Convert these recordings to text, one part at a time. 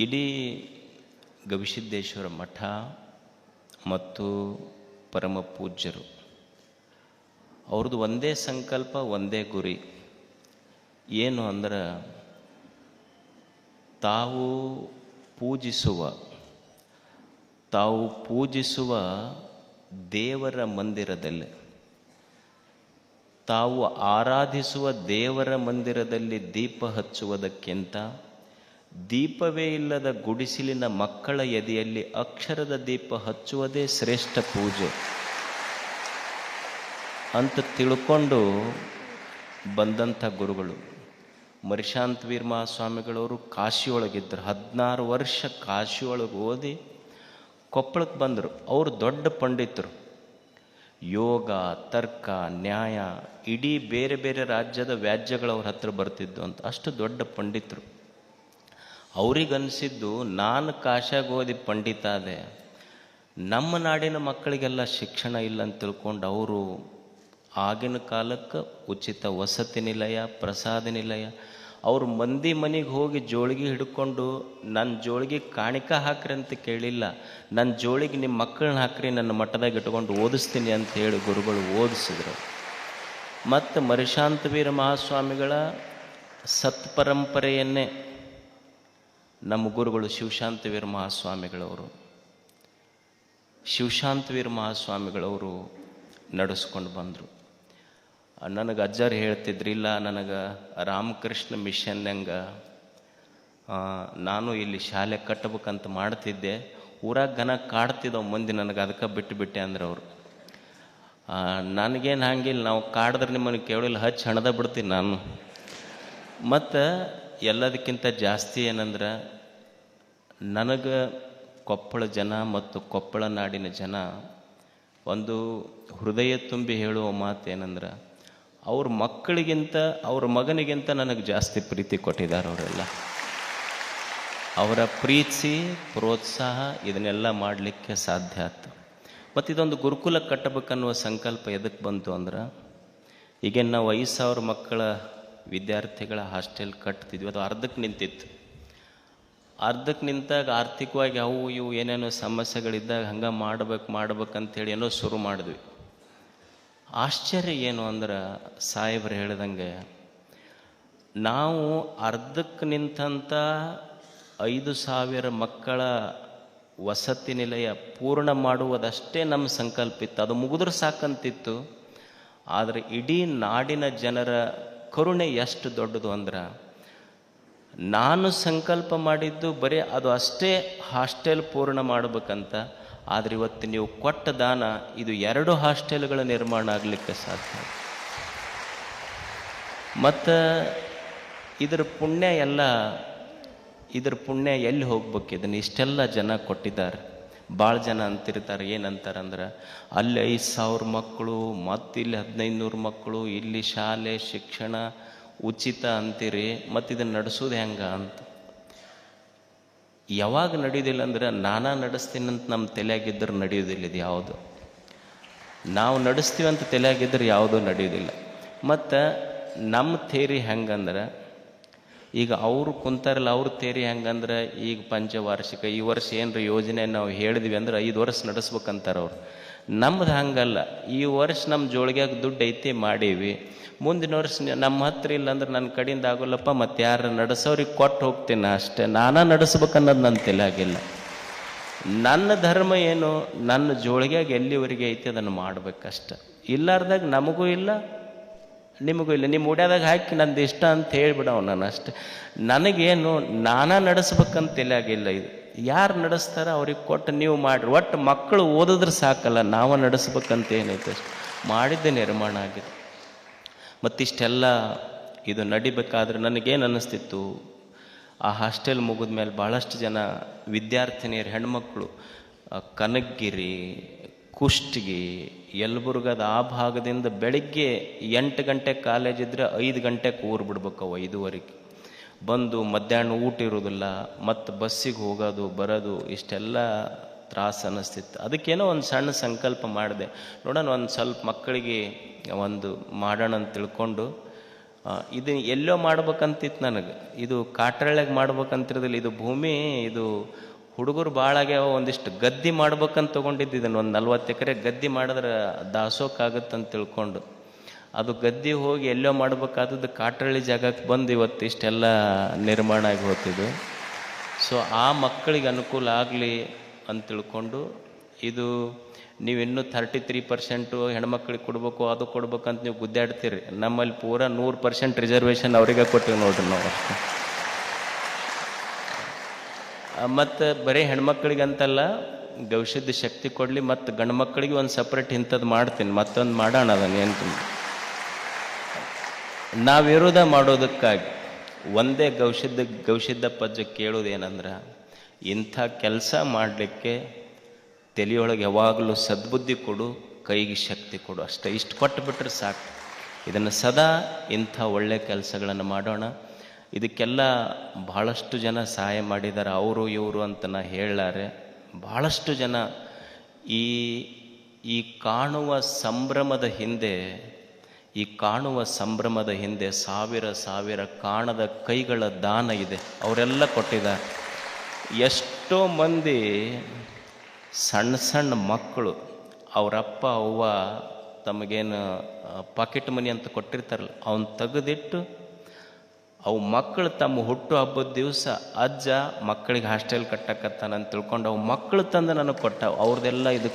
ಇಡೀ ಗವಿಸಿದ್ದೇಶ್ವರ ಮಠ ಮತ್ತು ಪರಮ ಪೂಜ್ಯರು ಅವ್ರದ್ದು ಒಂದೇ ಸಂಕಲ್ಪ, ಒಂದೇ ಗುರಿ. ಏನು ಅಂದ್ರೆ, ತಾವು ಪೂಜಿಸುವ ದೇವರ ಮಂದಿರದಲ್ಲಿ, ತಾವು ಆರಾಧಿಸುವ ದೇವರ ಮಂದಿರದಲ್ಲಿ ದೀಪ ಹಚ್ಚುವುದಕ್ಕಿಂತ ದೀಪವೇ ಇಲ್ಲದ ಗುಡಿಸಿಲಿನ ಮಕ್ಕಳ ಎದೆಯಲ್ಲಿ ಅಕ್ಷರದ ದೀಪ ಹಚ್ಚುವುದೇ ಶ್ರೇಷ್ಠ ಪೂಜೆ ಅಂತ ತಿಳ್ಕೊಂಡು ಬಂದಂಥ ಗುರುಗಳು. ಮರಿಶಾಂತವೀರ ಮಹಾಸ್ವಾಮಿಗಳವರು ಕಾಶಿಯೊಳಗಿದ್ದರು. 16 ವರ್ಷ ಕಾಶಿಯೊಳಗೆ ಓದಿ ಕೊಪ್ಪಳಕ್ಕೆ ಬಂದರು. ಅವರು ದೊಡ್ಡ ಪಂಡಿತರು. ಯೋಗ, ತರ್ಕ, ನ್ಯಾಯ, ಇಡೀ ಬೇರೆ ಬೇರೆ ರಾಜ್ಯದ ವ್ಯಾಜ್ಯಗಳು ಅವ್ರ ಹತ್ರ ಬರ್ತಿದ್ದು ಅಂತ. ಅಷ್ಟು ದೊಡ್ಡ ಪಂಡಿತರು. ಅವ್ರಿಗನ್ಸಿದ್ದು, ನಾನು ಕಾಶಾಗ ಓದಿ ಪಂಡಿತ ಅದೆ, ನಮ್ಮ ನಾಡಿನ ಮಕ್ಕಳಿಗೆಲ್ಲ ಶಿಕ್ಷಣ ಇಲ್ಲ ಅಂತ ತಿಳ್ಕೊಂಡು ಅವರು ಆಗಿನ ಕಾಲಕ್ಕೆ ಉಚಿತ ವಸತಿ ನಿಲಯ, ಪ್ರಸಾದ ನಿಲಯ, ಅವರು ಮಂದಿ ಮನೆಗೆ ಹೋಗಿ ಜೋಳಿಗೆ ಹಿಡ್ಕೊಂಡು ನನ್ನ ಜೋಳಿಗೆ ಕಾಣಿಕ ಹಾಕ್ರಿ ಅಂತ ಕೇಳಿಲ್ಲ, ನನ್ನ ಜೋಳಿಗೆ ನಿಮ್ಮ ಮಕ್ಕಳನ್ನ ಹಾಕ್ರಿ, ನನ್ನ ಮಠದಾಗ ಇಟ್ಕೊಂಡು ಓದಿಸ್ತೀನಿ ಅಂತ ಹೇಳಿ ಗುರುಗಳು ಓದಿಸಿದ್ರು. ಮತ್ತು ಮರಿಶಾಂತವೀರ ಮಹಾಸ್ವಾಮಿಗಳ ಸತ್ಪರಂಪರೆಯನ್ನೇ ನಮ್ಮ ಗುರುಗಳು ಶಿವಶಾಂತವೀರ ಮಹಾಸ್ವಾಮಿಗಳವರು ನಡೆಸ್ಕೊಂಡು ಬಂದರು. ನನಗೆ ಅಜ್ಜರು ಹೇಳ್ತಿದ್ರು, ಇಲ್ಲ ನನಗೆ ರಾಮಕೃಷ್ಣ ಮಿಷನ್ನಂಗೆ ನಾನು ಇಲ್ಲಿ ಶಾಲೆ ಕಟ್ಟಬೇಕಂತ ಮಾಡ್ತಿದ್ದೆ, ಊರಾಗ ಘನ ಕಾಡ್ತಿದ್ದವು ಮಂದಿ, ನನಗೆ ಅದಕ್ಕೆ ಬಿಟ್ಟುಬಿಟ್ಟೆ ಅಂದ್ರೆ ಅವರು. ನನಗೇನು ಹಂಗಿಲ್ಲ, ನಾವು ಕಾಡಿದ್ರೆ ನಿಮ್ಮನ್ನು ಕೇಳಿಲ್ಲ, ಹಚ್ಚಿ ಹಣದ ಬಿಡ್ತೀನಿ ನಾನು. ಮತ್ತು ಎಲ್ಲದಕ್ಕಿಂತ ಜಾಸ್ತಿ ಏನಂದ್ರೆ, ನನಗೆ ಕೊಪ್ಪಳ ಜನ ಮತ್ತು ಕೊಪ್ಪಳ ನಾಡಿನ ಜನ ಒಂದು ಹೃದಯ ತುಂಬಿ ಹೇಳುವ ಮಾತೇನೆಂದ್ರೆ, ಅವ್ರ ಮಕ್ಕಳಿಗಿಂತ ಅವ್ರ ಮಗನಿಗಿಂತ ನನಗೆ ಜಾಸ್ತಿ ಪ್ರೀತಿ ಕೊಟ್ಟಿದ್ದಾರೆ ಅವರೆಲ್ಲ. ಅವರ ಪ್ರೀತಿ, ಪ್ರೋತ್ಸಾಹ ಇದನ್ನೆಲ್ಲ ಮಾಡಲಿಕ್ಕೆ ಸಾಧ್ಯ ಆಯ್ತು. ಮತ್ತು ಇದೊಂದು ಗುರುಕುಲ ಕಟ್ಟಬೇಕನ್ನುವ ಸಂಕಲ್ಪ ಎದಕ್ಕೆ ಬಂತು ಅಂದ್ರೆ, ಈಗೇನು ನಾವು 5,000 ಮಕ್ಕಳ ವಿದ್ಯಾರ್ಥಿಗಳ ಹಾಸ್ಟೆಲ್ ಕಟ್ತಿದ್ವಿ, ಅದು ಅರ್ಧಕ್ಕೆ ನಿಂತಿತ್ತು. ಅರ್ಧಕ್ಕೆ ನಿಂತಾಗ ಆರ್ಥಿಕವಾಗಿ ಅವು ಇವು ಏನೇನೋ ಸಮಸ್ಯೆಗಳಿದ್ದಾಗ ಹಂಗೆ ಮಾಡ್ಬೇಕಂತೇಳಿ ಏನೋ ಶುರು ಮಾಡಿದ್ವಿ. ಆಶ್ಚರ್ಯ ಏನು ಅಂದ್ರೆ, ಸಾಹೇಬರು ಹೇಳ್ದಂಗೆ ನಾವು ಅರ್ಧಕ್ಕೆ ನಿಂತಂಥ 5,000 ಮಕ್ಕಳ ವಸತಿ ನಿಲಯ ಪೂರ್ಣ ಮಾಡುವುದಷ್ಟೇ ನಮ್ಮ ಸಂಕಲ್ಪ ಇತ್ತು, ಅದು ಮುಗಿದ್ರೆ ಸಾಕಂತಿತ್ತು. ಆದರೆ ಇಡೀ ನಾಡಿನ ಜನರ ಕರುಣೆ ಎಷ್ಟು ದೊಡ್ಡದು ಅಂದ್ರೆ, ನಾನು ಸಂಕಲ್ಪ ಮಾಡಿದ್ದು ಬರೀ ಅದು ಅಷ್ಟೇ ಹಾಸ್ಟೆಲ್ ಪೂರ್ಣ ಮಾಡಬೇಕಂತ. ಆದರೆ ಇವತ್ತು ನೀವು ಕೊಟ್ಟ ದಾನ ಇದು 2 ಹಾಸ್ಟೆಲ್ಗಳ ನಿರ್ಮಾಣ ಆಗಲಿಕ್ಕೆ ಸಾಧ್ಯ. ಮತ್ತು ಇದರ ಪುಣ್ಯ ಎಲ್ಲಿ ಹೋಗ್ಬೇಕು? ಇದನ್ನು ಇಷ್ಟೆಲ್ಲ ಜನ ಕೊಟ್ಟಿದ್ದಾರೆ. ಭಾಳ ಜನ ಅಂತಿರ್ತಾರೆ, ಏನಂತಾರಂದ್ರೆ, ಅಲ್ಲಿ 5,000 ಮಕ್ಕಳು, ಮತ್ತಿಲ್ಲಿ 1,500 ಮಕ್ಕಳು, ಇಲ್ಲಿ ಶಾಲೆ ಶಿಕ್ಷಣ ಉಚಿತ ಅಂತೀರಿ, ಮತ್ತು ಇದನ್ನು ನಡೆಸೋದು ಹೆಂಗ ಅಂತ. ಯಾವಾಗ ನಡೆಯೋದಿಲ್ಲ ಅಂದ್ರೆ, ನಾನಾ ನಡೆಸ್ತೀನಂತ ನಮ್ಮ ತಲೆಯಾಗಿದ್ದರೆ ನಡೆಯೋದಿಲ್ಲ. ಇದು ಯಾವುದು ನಾವು ನಡೆಸ್ತೀವಂತ ತಲೆಯಾಗಿದ್ದರೆ ಯಾವುದೂ ನಡೆಯೋದಿಲ್ಲ. ಮತ್ತು ನಮ್ಮ ಥೇರಿ ಹೆಂಗಂದ್ರೆ, ಈಗ ಅವರು ಕುಂತಾರಲ್ಲ, ಅವ್ರ ಥೇರಿ ಹೆಂಗಂದ್ರೆ, ಈಗ ಪಂಚವಾರ್ಷಿಕ ಈ ವರ್ಷ ಏನರ ಯೋಜನೆ ನಾವು ಹೇಳಿದ್ವಿ ಅಂದ್ರೆ 5 ವರ್ಷ ನಡೆಸ್ಬೇಕಂತಾರೆ ಅವ್ರು. ನಮ್ದು ಹಂಗಲ್ಲ, ಈ ವರ್ಷ ನಮ್ಮ ಜೋಳಿಗ್ಯಾಗ ದುಡ್ಡು ಐತಿ ಮಾಡೀವಿ, ಮುಂದಿನ ವರ್ಷ ನಮ್ಮ ಹತ್ರ ಇಲ್ಲ ಅಂದ್ರೆ ನನ್ನ ಕಡೆಯಿಂದ ಆಗೋಲ್ಲಪ್ಪ, ಮತ್ತು ಯಾರು ನಡೆಸೋರಿಗೆ ಕೊಟ್ಟು ಹೋಗ್ತೀನಿ ಅಷ್ಟೇ, ನಾನಾ ನಡೆಸ್ಬೇಕನ್ನೋದು ನನ್ನ ತಲೆಯಾಗಿಲ್ಲ. ನನ್ನ ಧರ್ಮ ಏನು, ನನ್ನ ಜೋಳಿಗ್ಯಾಗ ಎಲ್ಲಿವರೆಗೆ ಐತಿ ಅದನ್ನು ಮಾಡ್ಬೇಕಷ್ಟ. ಇಲ್ಲಾರ್ದಾಗ ನಮಗೂ ಇಲ್ಲ ನಿಮಗೂ ಇಲ್ಲ. ನಿಮ್ಮ ಉಡ್ಯಾದಾಗ ಹಾಕಿ ನಂದು ಇಷ್ಟ ಅಂತ ಹೇಳ್ಬಿಡವ ನಾನು ಅಷ್ಟೆ. ನನಗೇನು ನಾನಾ ನಡೆಸ್ಬೇಕಂತ ತಲೆಯಾಗಿಲ್ಲ. ಇದು ಯಾರು ನಡೆಸ್ತಾರ ಅವ್ರಿಗೆ ಕೊಟ್ಟು ನೀವು ಮಾಡಿರಿ. ಒಟ್ಟು ಮಕ್ಕಳು ಓದಿದ್ರೆ ಸಾಕಲ್ಲ, ನಾವು ನಡೆಸ್ಬೇಕಂತ ಏನೈತೆ ಅಷ್ಟು ಮಾಡಿದ್ದೆ ನಿರ್ಮಾಣ ಆಗಿದೆ. ಮತ್ತಿಷ್ಟೆಲ್ಲ ಇದು ನಡಿಬೇಕಾದ್ರೆ ನನಗೇನು ಅನ್ನಿಸ್ತಿತ್ತು, ಆ ಹಾಸ್ಟೆಲ್ ಮುಗಿದ ಮೇಲೆ ಭಾಳಷ್ಟು ಜನ ವಿದ್ಯಾರ್ಥಿನಿಯರು ಹೆಣ್ಮಕ್ಳು ಕನಕಗಿರಿ, ಕುಷ್ಟಗಿ, ಯಲಬುರ್ಗದ ಆ ಭಾಗದಿಂದ ಬೆಳಿಗ್ಗೆ 8 ಗಂಟೆ ಕಾಲೇಜ್ ಇದ್ದರೆ 5 ಗಂಟೆಗೆ ಊರು ಬಿಡ್ಬೇಕು, 5:15 ಬಂದು ಮಧ್ಯಾಹ್ನ ಊಟ ಇರೋದಿಲ್ಲ, ಮತ್ತು ಬಸ್ಸಿಗೆ ಹೋಗೋದು ಬರೋದು, ಇಷ್ಟೆಲ್ಲ ತ್ರಾಸು ಅನ್ನಿಸ್ತಿತ್ತು. ಅದಕ್ಕೇನೋ ಒಂದು ಸಣ್ಣ ಸಂಕಲ್ಪ ಮಾಡಿದೆ, ನೋಡೋಣ ಒಂದು ಸ್ವಲ್ಪ ಮಕ್ಕಳಿಗೆ ಒಂದು ಮಾಡೋಣ ಅಂತ ತಿಳ್ಕೊಂಡು ಇದು ಎಲ್ಲೋ ಮಾಡ್ಬೇಕಂತಿತ್ತು ನನಗೆ, ಇದು ಕಾಟ್ರಳ್ಳಿಗೆ ಮಾಡ್ಬೇಕಂತಿರೋದಿಲ್ಲ. ಇದು ಭೂಮಿ, ಇದು ಹುಡುಗರು ಭಾಳಾಗ್ಯಾವ, ಒಂದಿಷ್ಟು ಗದ್ದಿ ಮಾಡ್ಬೇಕಂತ ತೊಗೊಂಡಿದ್ದು. ಇದನ್ನು ಒಂದು 40 ಎಕರೆ ಗದ್ದಿ ಮಾಡಿದ್ರೆ ದಾಸೋಕ್ಕಾಗುತ್ತಂತ ತಿಳ್ಕೊಂಡು ಅದು ಗದ್ದಿ ಹೋಗಿ ಎಲ್ಲೋ ಮಾಡ್ಬೇಕಾದದ್ದು ಕಾಟ್ರಳ್ಳಿ ಜಾಗಕ್ಕೆ ಬಂದು ಇವತ್ತು ಇಷ್ಟೆಲ್ಲ ನಿರ್ಮಾಣ ಆಗಿ ಹೋಗ್ತಿದ್ದು. ಸೊ ಆ ಮಕ್ಕಳಿಗೆ ಅನುಕೂಲ ಆಗಲಿ ಅಂತ ತಿಳ್ಕೊಂಡು ಇದು ನೀವಿನ್ನೂ 33% ಹೆಣ್ಮಕ್ಳಿಗೆ ಕೊಡ್ಬೇಕು, ಅದು ಕೊಡ್ಬೇಕಂತ ನೀವು ಗುದ್ದಾಡ್ತೀರಿ. ನಮ್ಮಲ್ಲಿ ಪೂರಾ 100% ರಿಸರ್ವೇಷನ್ ಅವರಿಗೆ ಕೊಟ್ಟಿವಿ ನೋಡ್ರಿ ನಾವು ಅಷ್ಟೇ. ಮತ್ತು ಬರೀ ಹೆಣ್ಮಕ್ಳಿಗಂತಲ್ಲ, ಗವಿಸಿದ್ಧ ಶಕ್ತಿ ಕೊಡಲಿ, ಮತ್ತು ಗಂಡು ಮಕ್ಕಳಿಗೆ ಒಂದು ಸಪ್ರೇಟ್ ಇಂಥದ್ದು ಮಾಡ್ತೀನಿ, ಮತ್ತೊಂದು ಮಾಡೋಣ. ಅದನ್ನು ಏನು ನಾವಿರೋದ ಮಾಡೋದಕ್ಕಾಗಿ ಒಂದೇ ಗವಿಸಿದ್ಧ ಪದ್ಯ ಕೇಳೋದೇನಂದ್ರೆ, ಇಂಥ ಕೆಲಸ ಮಾಡಲಿಕ್ಕೆ ತಲೆಯೊಳಗೆ ಯಾವಾಗಲೂ ಸದ್ಬುದ್ಧಿ ಕೊಡು, ಕೈಗೆ ಶಕ್ತಿ ಕೊಡು, ಅಷ್ಟೇ. ಇಷ್ಟು ಕೊಟ್ಟುಬಿಟ್ರೆ ಸಾಕು. ಇದನ್ನು ಸದಾ ಇಂಥ ಒಳ್ಳೆಯ ಕೆಲಸಗಳನ್ನು ಮಾಡೋಣ. ಇದಕ್ಕೆಲ್ಲ ಭಾಳಷ್ಟು ಜನ ಸಹಾಯ ಮಾಡಿದ್ದಾರೆ, ಅವರು ಇವರು ಅಂತ ನಾ ಹೇಳಾರೆ. ಭಾಳಷ್ಟು ಜನ ಈ ಕಾಣುವ ಸಂಭ್ರಮದ ಹಿಂದೆ ಸಾವಿರ ಕಾಣದ ಕೈಗಳ ದಾನ ಇದೆ, ಅವರೆಲ್ಲ ಕೊಟ್ಟಿದ್ದಾರೆ. ಎಷ್ಟೋ ಮಂದಿ ಸಣ್ಣ ಮಕ್ಕಳು ಅವರಪ್ಪ ಅವ್ವ ತಮಗೇನು ಪಾಕೆಟ್ ಮನಿ ಅಂತ ಕೊಟ್ಟಿರ್ತಾರಲ್ಲ, ಅವನ್ನ ತೆಗೆದಿಟ್ಟು ಅವು ಮಕ್ಕಳು ತಮ್ಮ ಹುಟ್ಟು ಹಬ್ಬದ ದಿವಸ ಅಜ್ಜ ಮಕ್ಕಳಿಗೆ ಹಾಸ್ಟೆಲ್ ಕಟ್ಟಕತ್ತಾನಂತ ತಿಳ್ಕೊಂಡು ಅವು ಮಕ್ಕಳು ತಂದು ನನಗೆ ಕೊಟ್ಟ. ಅವ್ರದ್ದೆಲ್ಲ ಇದು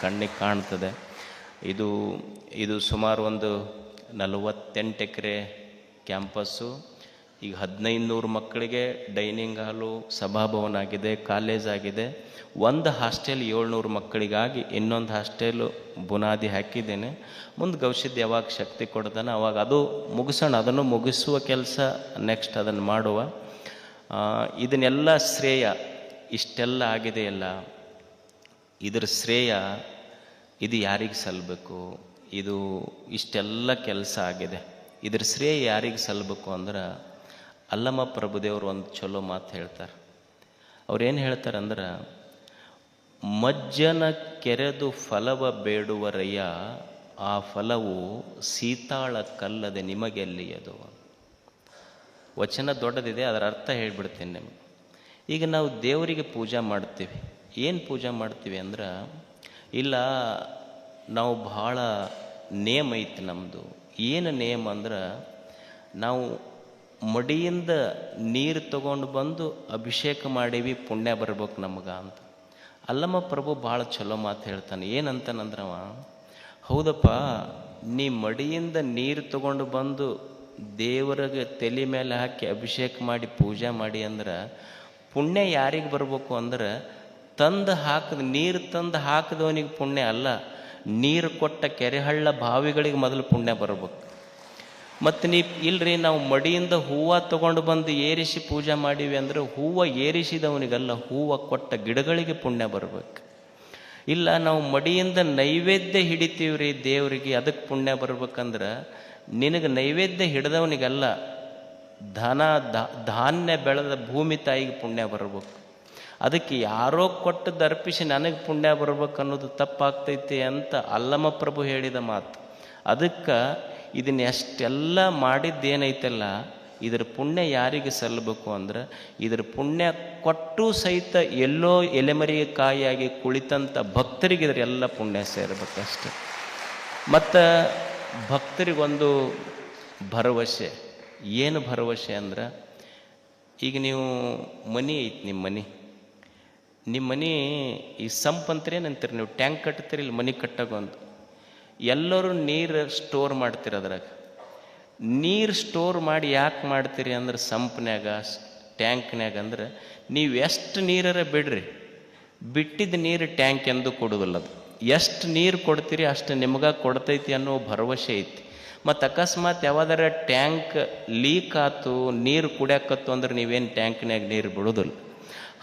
ಕಣ್ಣಿಗೆ ಕಾಣ್ತದೆ. ಇದು ಸುಮಾರು ಒಂದು 48 ಎಕರೆ ಕ್ಯಾಂಪಸ್ಸು. ಈಗ 1500 ಮಕ್ಕಳಿಗೆ ಡೈನಿಂಗ್ ಹಾಲು, ಸಭಾಭವನ ಆಗಿದೆ, ಕಾಲೇಜ್ ಆಗಿದೆ. ಒಂದು ಹಾಸ್ಟೆಲ್ 700 ಮಕ್ಕಳಿಗಾಗಿ, ಇನ್ನೊಂದು ಹಾಸ್ಟೆಲು ಬುನಾದಿ ಹಾಕಿದ್ದೇನೆ. ಮುಂದೆ ಗವಿಸಿದ್ಧ ಯಾವಾಗ ಶಕ್ತಿ ಕೊಡ್ತಾನೆ ಅವಾಗ ಅದು ಮುಗಿಸೋಣ. ಅದನ್ನು ಮುಗಿಸುವ ಕೆಲಸ ನೆಕ್ಸ್ಟ್ ಅದನ್ನು ಮಾಡುವ. ಇದನ್ನೆಲ್ಲ ಶ್ರೇಯ, ಇಷ್ಟೆಲ್ಲ ಆಗಿದೆಯಲ್ಲ, ಇದರ ಶ್ರೇಯ ಇದು ಯಾರಿಗೆ ಸಲ್ಲಬೇಕು? ಇದು ಇಷ್ಟೆಲ್ಲ ಕೆಲಸ ಆಗಿದೆ, ಇದ್ರ ಶ್ರೇಯ ಯಾರಿಗೆ ಸಲ್ಲಬೇಕು ಅಂದ್ರೆ, ಅಲ್ಲಮ ಪ್ರಭುದೇವರು ಒಂದು ಚಲೋ ಮಾತು ಹೇಳ್ತಾರೆ. ಅವ್ರೇನು ಹೇಳ್ತಾರಂದ್ರೆ, ಮಜ್ಜನ ಕೆರೆದು ಫಲವ ಬೇಡುವರಯ್ಯ, ಆ ಫಲವು ಸೀತಾಳ ಕಲ್ಲದೆ ನಿಮಗೆಲ್ಲಿಯದು. ವಚನ ದೊಡ್ಡದಿದೆ, ಅದರ ಅರ್ಥ ಹೇಳ್ಬಿಡ್ತೀನಿ ನಿಮಗೆ. ಈಗ ನಾವು ದೇವರಿಗೆ ಪೂಜೆ ಮಾಡ್ತೀವಿ. ಏನು ಪೂಜೆ ಮಾಡ್ತೀವಿ ಅಂದ್ರೆ, ಇಲ್ಲ ನಾವು ಭಾಳ ನೇಮ ಐತಿ ನಮ್ಮದು. ಏನು ನೇಮ ಅಂದ್ರೆ, ನಾವು ಮಡಿಯಿಂದ ನೀರು ತಗೊಂಡು ಬಂದು ಅಭಿಷೇಕ ಮಾಡೀವಿ, ಪುಣ್ಯ ಬರ್ಬೇಕು ನಮಗೆ ಅಂತ. ಅಲ್ಲಮ್ಮ ಪ್ರಭು ಭಾಳ ಚಲೋ ಮಾತು ಹೇಳ್ತಾನೆ. ಏನಂತಾನಂದ್ರವ, ಹೌದಪ್ಪ, ನೀ ಮಡಿಯಿಂದ ನೀರು ತಗೊಂಡು ಬಂದು ದೇವರಿಗೆ ತಲೆ ಮೇಲೆ ಹಾಕಿ ಅಭಿಷೇಕ ಮಾಡಿ ಪೂಜೆ ಮಾಡಿ ಅಂದ್ರೆ ಪುಣ್ಯ ಯಾರಿಗೆ ಬರಬೇಕು ಅಂದ್ರೆ, ನೀರು ತಂದು ಹಾಕಿದವನಿಗೆ ಪುಣ್ಯ ಅಲ್ಲ, ನೀರು ಕೊಟ್ಟ ಕೆರೆಹಳ್ಳ ಬಾವಿಗಳಿಗೆ ಮೊದಲು ಪುಣ್ಯ ಬರಬೇಕು. ಮತ್ತು ಇಲ್ರಿ ನಾವು ಮಡಿಯಿಂದ ಹೂವು ತಗೊಂಡು ಬಂದು ಏರಿಸಿ ಪೂಜೆ ಮಾಡೀವಿ ಅಂದ್ರೆ ಹೂವು ಏರಿಸಿದವನಿಗಲ್ಲ, ಹೂವು ಕೊಟ್ಟ ಗಿಡಗಳಿಗೆ ಪುಣ್ಯ ಬರಬೇಕು. ಇಲ್ಲ ನಾವು ಮಡಿಯಿಂದ ನೈವೇದ್ಯ ಹಿಡಿತೀವ್ರಿ ದೇವರಿಗೆ, ಅದಕ್ಕೆ ಪುಣ್ಯ ಬರ್ಬೇಕಂದ್ರೆ ನಿನಗೆ ನೈವೇದ್ಯ ಹಿಡಿದವನಿಗಲ್ಲ, ಧಾನ್ಯ ಬೆಳೆದ ಭೂಮಿ ತಾಯಿಗೆ ಪುಣ್ಯ ಬರಬೇಕು. ಅದಕ್ಕೆ ಯಾರೋ ಕೊಟ್ಟದ್ದು ಅರ್ಪಿಸಿ ನನಗೆ ಪುಣ್ಯ ಬರ್ಬೇಕು ಅನ್ನೋದು ತಪ್ಪಾಗ್ತೈತಿ ಅಂತ ಅಲ್ಲಮ ಪ್ರಭು ಹೇಳಿದ ಮಾತು. ಅದಕ್ಕೆ ಇದನ್ನ ಎಷ್ಟೆಲ್ಲ ಮಾಡಿದ್ದೇನೈತಲ್ಲ, ಇದರ ಪುಣ್ಯ ಯಾರಿಗೆ ಸಲ್ಲಬೇಕು ಅಂದ್ರೆ, ಇದರ ಪುಣ್ಯ ಕೊಟ್ಟು ಸಹಿತ ಎಲ್ಲೋ ಎಲೆಮರಿಗೆ ಕಾಯಿಯಾಗಿ ಕುಳಿತಂಥ ಭಕ್ತರಿಗೆ ಇದರೆಲ್ಲ ಪುಣ್ಯ ಸೇರಬೇಕಷ್ಟೆ. ಮತ್ತು ಭಕ್ತರಿಗೊಂದು ಭರವಸೆ. ಏನು ಭರವಸೆ ಅಂದ್ರೆ, ಈಗ ನೀವು ಮನೆ ಐತಿ, ನಿಮ್ಮ ಮನೆ ಈ ಸಂಪಂತ್ರಿ ಏನಂತೀರಿ ನೀವು, ಟ್ಯಾಂಕ್ ಕಟ್ತೀರಿ, ಇಲ್ಲಿ ಮನೆ ಕಟ್ಟಾಗೊಂದು ಎಲ್ಲರೂ ನೀರು ಸ್ಟೋರ್ ಮಾಡ್ತೀರಿ. ಅದ್ರಾಗ ನೀರು ಸ್ಟೋರ್ ಮಾಡಿ ಯಾಕೆ ಮಾಡ್ತೀರಿ ಅಂದ್ರೆ, ಸಂಪ್ನ್ಯಾಗ ಟ್ಯಾಂಕ್ನ್ಯಾಗ ಅಂದ್ರೆ, ನೀವು ಎಷ್ಟು ನೀರರ ಬಿಡ್ರಿ, ಬಿಟ್ಟಿದ್ದ ನೀರು ಟ್ಯಾಂಕ್ ಎಂದು ಕೊಡೋದಿಲ್ಲ. ಅದು ಎಷ್ಟು ನೀರು ಕೊಡ್ತೀರಿ ಅಷ್ಟು ನಿಮ್ಗೆ ಕೊಡ್ತೈತಿ ಅನ್ನೋ ಭರವಸೆ ಐತಿ. ಮತ್ತು ಅಕಸ್ಮಾತ್ ಯಾವ್ದಾರ ಟ್ಯಾಂಕ್ ಲೀಕ್ ಆಯ್ತು, ನೀರು ಕುಡಿಯಾಕತ್ತು ಅಂದ್ರೆ ನೀವೇನು ಟ್ಯಾಂಕ್ನ್ಯಾಗ ನೀರು ಬಿಡೋದಿಲ್ಲ.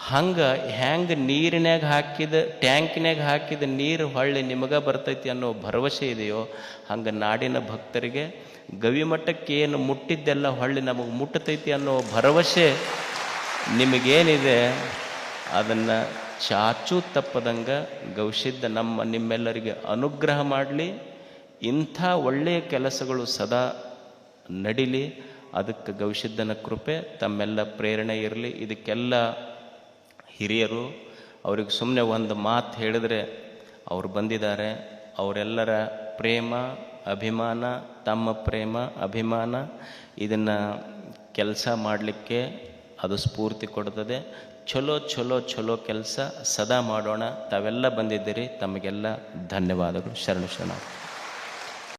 ಹ್ಯಾಂಗೆ ನೀರಿನ್ಯಾಗ ಟ್ಯಾಂಕ್ನ್ಯಾಗ ಹಾಕಿದ ನೀರು ಹೊಳ್ಳಿ ನಿಮಗೆ ಬರ್ತೈತಿ ಅನ್ನೋ ಭರವಸೆ ಇದೆಯೋ, ಹಂಗೆ ನಾಡಿನ ಭಕ್ತರಿಗೆ ಗವಿಮಠಕ್ಕೆ ಏನು ಮುಟ್ಟಿದ್ದೆಲ್ಲ ಹೊಳ್ಳಿ ನಮಗೆ ಮುಟ್ಟತೈತಿ ಅನ್ನೋ ಭರವಸೆ ನಿಮಗೇನಿದೆ, ಅದನ್ನು ಚಾಚೂ ತಪ್ಪದಂಗೆ ಗವಿಸಿದ್ಧ ನಿಮ್ಮೆಲ್ಲರಿಗೆ ಅನುಗ್ರಹ ಮಾಡಲಿ. ಇಂಥ ಒಳ್ಳೆಯ ಕೆಲಸಗಳು ಸದಾ ನಡಿಲಿ. ಅದಕ್ಕೆ ಗವಿಸಿದ್ಧನ ಕೃಪೆ ತಮ್ಮೆಲ್ಲ ಪ್ರೇರಣೆ ಇರಲಿ. ಇದಕ್ಕೆಲ್ಲ ಹಿರಿಯರು ಅವ್ರಿಗೆ ಸುಮ್ಮನೆ ಒಂದು ಮಾತು ಹೇಳಿದ್ರೆ ಅವ್ರು ಬಂದಿದ್ದಾರೆ. ಅವರೆಲ್ಲರ ಪ್ರೇಮ ಅಭಿಮಾನ, ತಮ್ಮ ಪ್ರೇಮ ಅಭಿಮಾನ ಇದನ್ನು ಕೆಲಸ ಮಾಡಲಿಕ್ಕೆ ಅದು ಸ್ಫೂರ್ತಿ ಕೊಡ್ತದೆ. ಚಲೋ ಚಲೋ ಚಲೋ ಕೆಲಸ ಸದಾ ಮಾಡೋಣ. ತಾವೆಲ್ಲ ಬಂದಿದ್ದೀರಿ, ತಮಗೆಲ್ಲ ಧನ್ಯವಾದಗಳು. ಶರಣ.